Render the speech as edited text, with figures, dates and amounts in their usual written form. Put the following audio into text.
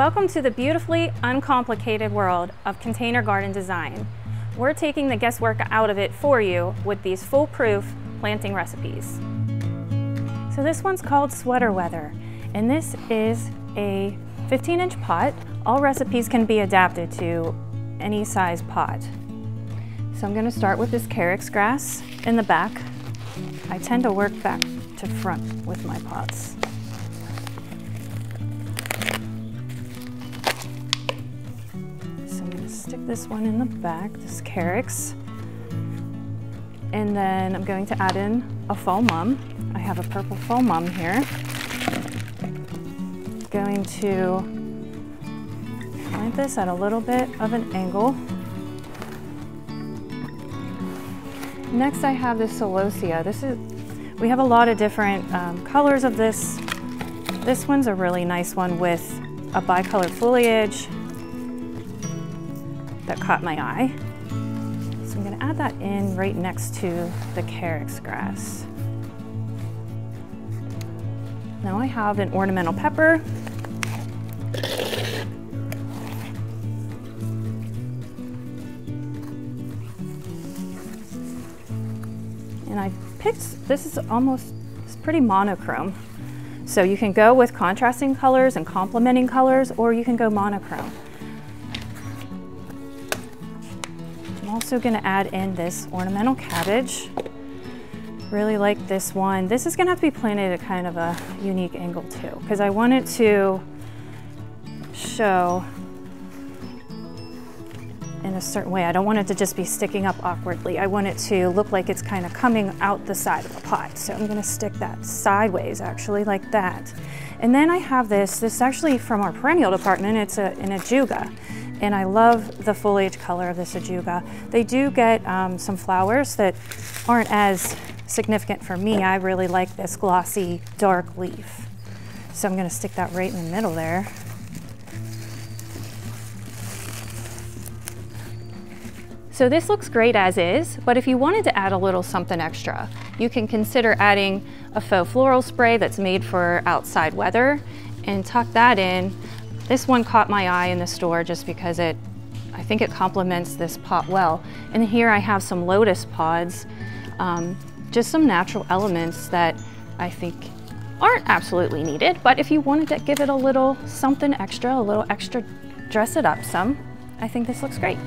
Welcome to the beautifully uncomplicated world of container garden design. We're taking the guesswork out of it for you with these foolproof planting recipes. So this one's called Sweater Weather, and this is a 15-inch pot. All recipes can be adapted to any size pot. So I'm going to start with this carex grass in the back. I tend to work back to front with my pots. Stick this one in the back, this carex. And then I'm going to add in a fall mum. I have a purple fall mum here. Going to plant this at a little bit of an angle. Next I have this celosia. We have a lot of different colors of this. This one's a really nice one with a bicolored foliage that caught my eye. So I'm going to add that in right next to the carex grass. Now I have an ornamental pepper. And I picked, it's pretty monochrome. So you can go with contrasting colors and complementing colors, or you can go monochrome. I'm also going to add in this ornamental cabbage. Really like this one. This is going to have to be planted at kind of a unique angle too, because I want it to show in a certain way. I don't want it to just be sticking up awkwardly. I want it to look like it's kind of coming out the side of the pot. So I'm going to stick that sideways, actually, like that. And then I have this is actually from our perennial department. It's an ajuga. And I love the foliage color of this ajuga. They do get some flowers that aren't as significant for me. I really like this glossy, dark leaf. So I'm gonna stick that right in the middle there. So this looks great as is, but if you wanted to add a little something extra, you can consider adding a faux floral spray that's made for outside weather and tuck that in. This one caught my eye in the store just because I think it complements this pot well. And here I have some lotus pods, just some natural elements that I think aren't absolutely needed, but if you wanted to give it a little something extra, a little extra, dress it up some, I think this looks great.